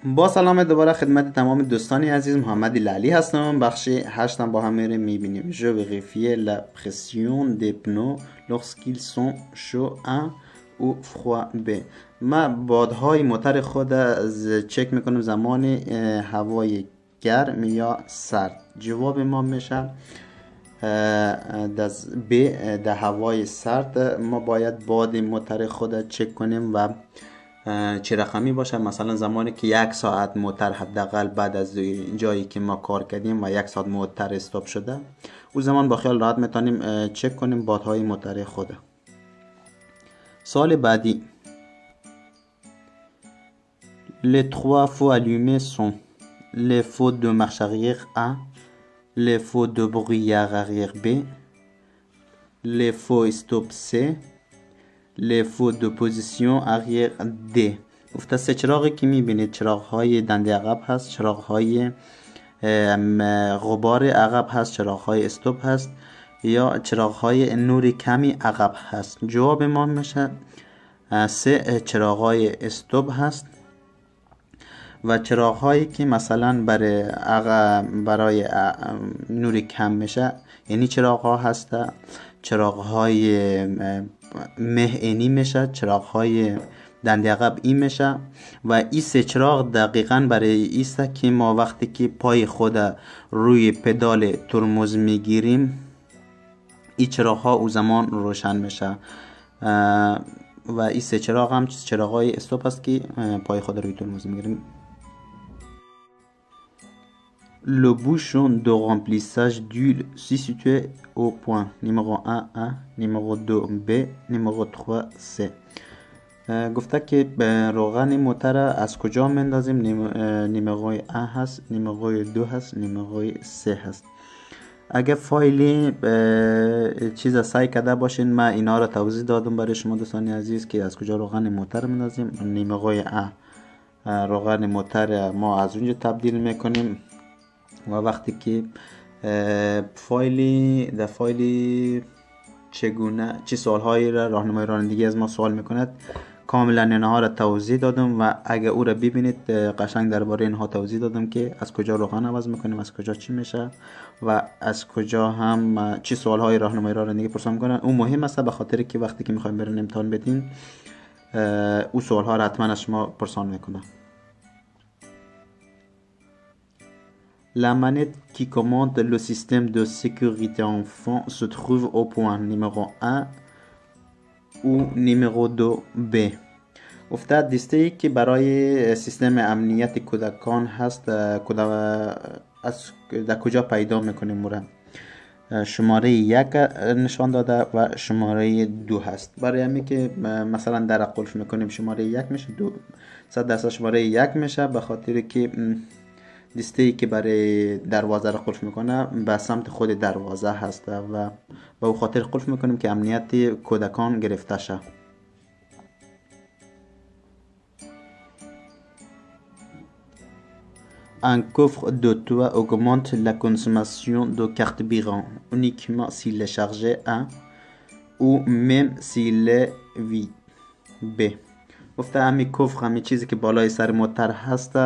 با سلام دوباره خدمت تمام دوستانی عزیز، محمد لعلی هستم. بخش 8 با هم میبینیم. Je vérifie la pression des pneus lorsqu'ils sont chauds 1 ou froid B. ما بادهای موتور خود از چک میکنم زمان هوای گرم یا سرد. جواب ما میشه در هوای سرد ما باید باد موتور خود چک کنیم و چه رقمی باشه. مثلا زمانی که 1 ساعت موتر حداقل بعد از جایی که ما کار کردیم و 1 ساعت موتر استاپ شده، اون زمان با خیال راحت میتونیم چک کنیم بادهای موتر خود. سال بعدی Les 3 feux allumés sont les feux de marche arrière A, les feux de brouillard arrière B, les feux stop C, les feux de position arrière D. گفته سه چراغی که میبینید چراغ های دنده عقب هست، چراغ های غبار عقب هست، چراغ های استوب هست یا چراغ های نور کمی عقب هست. جواب ما میشه سه چراغ های استوب هست و چراغ هایی که مثلا برای نور کم میشه، یعنی چراغ ها هست چراغ های مه اینی میشه، چراغ های دنده عقب این میشه و این سه چراغ دقیقا برای ایسته که ما وقتی که پای خود روی پدال ترمز میگیریم این چراغ ها او زمان روشن میشه و این سه چراغ هم چراغ های استوپ است که پای خود روی ترمز میگیریم. Le bouchon de remplissage d'huile se situe au point numéro 1A, numéro 2B, numéro 3C. گفته که روغن موتر از کجا مندازیم؟ نیمروی A هست، نیمروی 2 هست، نیمروی 3 هست. اگه فایلی چیز سعی کرده باشین من اینا رو توضیح دادم برای شما دوستانی عزیز که از کجا روغن موتر مندازیم. نیمروی A روغن موتر ما از اونجا تبدیل میکنیم و وقتی که فایلی چگونه چه سوالهایی را راهنمای رانندگی از ما سوال میکند کاملا اینها را توضیح دادم و اگه او را ببینید قشنگ درباره اینها توضیح دادم که از کجا روغن عوض میکنیم، از کجا چی میشه و از کجا هم چه سوالهای راهنمای رانندگی پرسان میکنن. اون مهم است به خاطر که وقتی که میخوایم برین امتحان بدین او سوالها را حتما از شما پرسان میکنن. La manette qui commande le système de sécurité enfant se trouve au point numéro 1 ou numéro 2B. گفته دسته که برای سیستم امنیت کودکان هست در کجا پیدا میکنیم؟ مورد شماره 1 نشان داده و شماره 2 هست. برای همین که مثلا در قلف میکنیم شماره 1 میشه، 100% شماره 1 میشه به خاطر که دسته‌ای که برای دروازه را قلف میکنه به سمت خود دروازه هست و به او خاطر قلف میکنیم که امنیت کودکان گرفته شه. Un coffre de toit augmente la consommation de carburant uniquement s'il est chargé A ou même s'il est vide B. گفته همین کفر همین چیزی که بالای سر موتر هست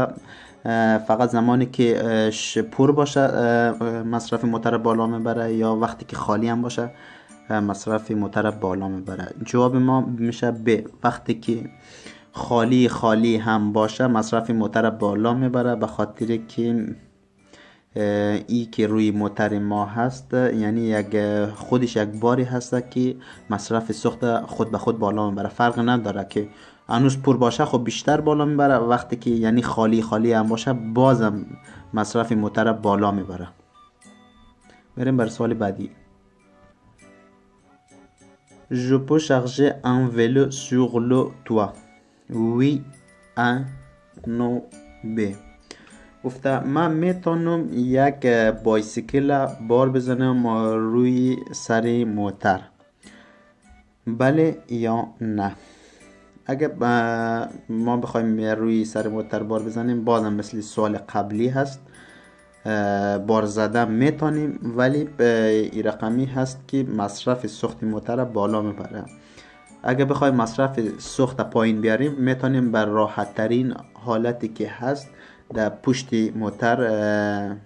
فقط زمانی که پر باشه مصرف موتر بالا میبره یا وقتی که خالی هم باشه مصرف موتر بالا میبره. جواب ما میشه ب. وقتی که خالی هم باشه مصرف موتر بالا میبره به خاطر که ای که روی موتر ما هست یعنی خودش یک باری هست که مصرف سوخت خود به خود بالا میبره. فرق نداره که هنوز پر باشه خب بیشتر بالا میبره، وقتی که یعنی خالی هم باشه بازم مصرف موتر بالا میبره. بریم بر سوال بعدی. Je peux charger un vélo sur le toit. Oui, un, non, B. گفته من میتونم یک بایسیکل بار بزنم روی سر موتر، بله یا نه؟ اگه ما بخوایم روی سر موتر بار بزنیم بازم مثل سوال قبلی هست، بار زدن میتونیم ولی این رقمی هست که مصرف سوخت موتر بالا میبره. اگه بخوایم مصرف سوخت پایین بیاریم میتونیم بر راحت ترین حالتی که هست در پشت موتر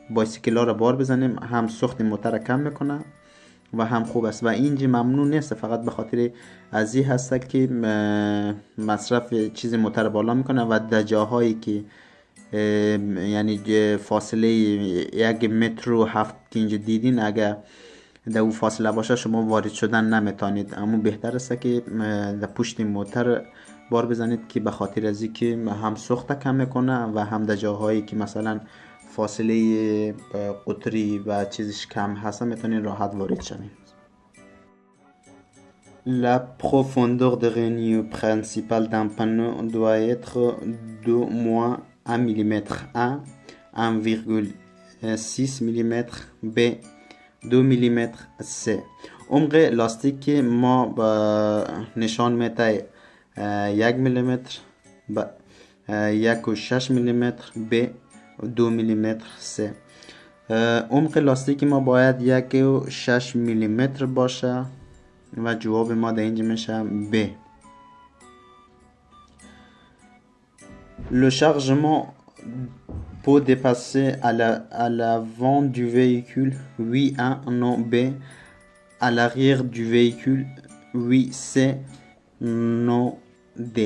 بایسیکل ها را بار بزنیم، هم سوخت موتر را کم میکنه و هم خوب است. و اینجا ممنوع نیست، فقط به خاطر از این هست که مصرف چیز موتر بالا میکنه و در جاهایی که یعنی فاصله 1 متر و 7 که اینجا دیدین، اگر در اون فاصله باشه شما وارد شدن نمیتونید، اما بهتر است که در پشت موتر بار بزنید که به خاطر از اینکه هم سوخت کم میکنه و هم در جاهایی که مثلا فاصله قطری و چیزش کم هست میتونید راحت وارد شوید. La profondeur de rayon principale d'un panneau doit être d'au moins 1 mm, 1,6 mm, B 2 mm C. عمق لاستیک ما نشان میده 1 میلیمتر، 1.6 میلیمتر، B 2 میلیمتر C. عمق لاستیک ما باید 1.6 میلیمتر باشه و جواب ما در اینجا میشه B. Le chargement peut dépasser à l'avant du véhicule, oui A, non B. À l'arrière du véhicule, oui C, non D.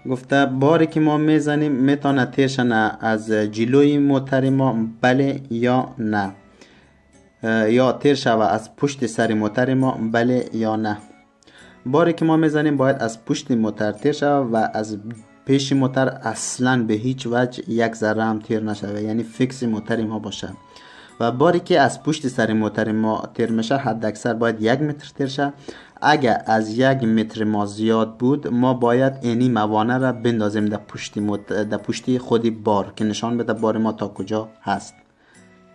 گفته باری که ما میزنیم میتونه تیرشنه از جلوی موتر ما بله یا نه، یا تیر شوه از پشت سر موتر ما بله یا نه. باری که ما میزنیم باید از پشت موتر تیر شوه و از پیش موتر اصلا به هیچ وجه یک ذره هم تیر نشوه، یعنی فیکس موتر ما باشه. و باری که از پشت سر موتر ما تیر میشه حد اکثر باید 1 متر تیر شه. اگر از 1 متر ما زیاد بود ما باید اینی موانع را بندازیم در پشت خود بار که نشان بده بار ما تا کجا هست.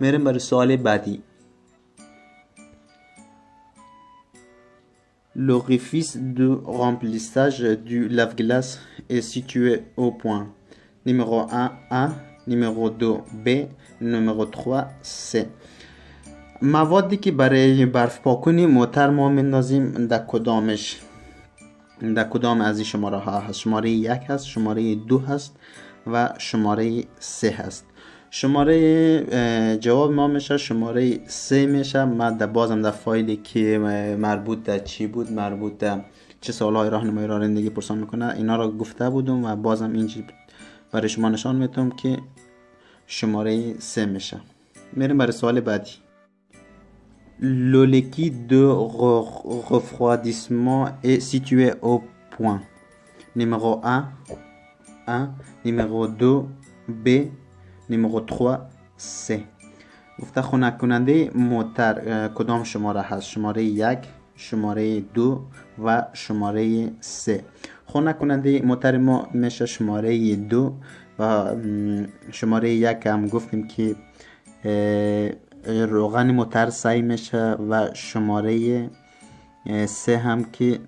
میریم برای سوال بعدی. L'orifice de remplissage du lave-glace est situé au point numéro 1 A, numéro 2 B, numéro 3 C. موادی که برای برف پاکونی موتر ما میندازیم در کدام از این شماره ها هست؟ شماره 1 هست، شماره 2 هست و شماره 3 هست. شماره جواب ما میشه شماره 3 میشه. من بازم در فایلی که مربوط در چی بود، مربوط در چه سوالهای راهنمایی رانندگی پرسان میکنه اینا را گفته بودم و بازم اینجا برای شما نشان میدم که شماره 3 میشه. میریم برای سوال بعدی. Le liquide de refroidissement est situé au point numéro 1, numéro 2 B, numéro 3 C. گفته خنک کننده موتر کدام شماره هست؟ شماره 1، شماره 2 و شماره 3. خنک کننده موتر ما میشه شماره 2 و شماره 1 هم گفتیم که روغن موتر سعی میشه و شماره 3 هم که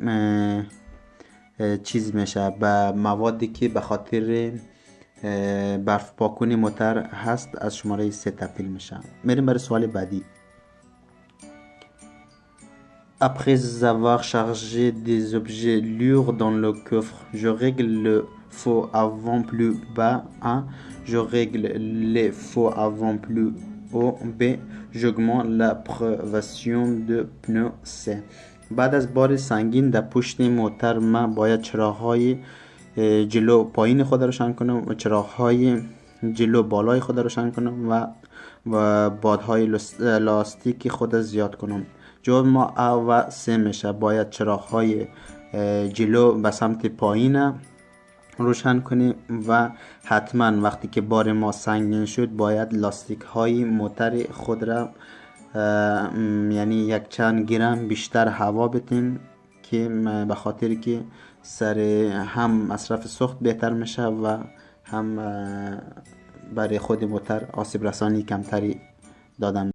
چیز میشه به موادی که به خاطر برف پاکونی موتر هست از شماره 3 تبدیل میشه. میریم برای سوال بعدی. Après avoir chargé des objets lourds dans le coffre, je règle le faux avant plus bas A, je règle les faux avant plus haut B, j'augmente la pression de pneu C. بعد از بار سنگین در پشت موتر من باید چراغ‌های جلو پایین خود روشن کنم و چراغ‌های جلو بالای خود روشن کنم و بادهای لاستیک خود زیاد کنم. جواب ما A و C میشه. باید چراغ‌های جلو به سمت پایین روشن کنیم و حتما وقتی که بار ما سنگین شد باید لاستیک های موتر خود را یعنی یک چند گرم بیشتر هوا بدیم که به خاطر که سر هم مصرف سوخت بهتر میشه و هم برای خود موتر آسیب رسانی کمتری دادن.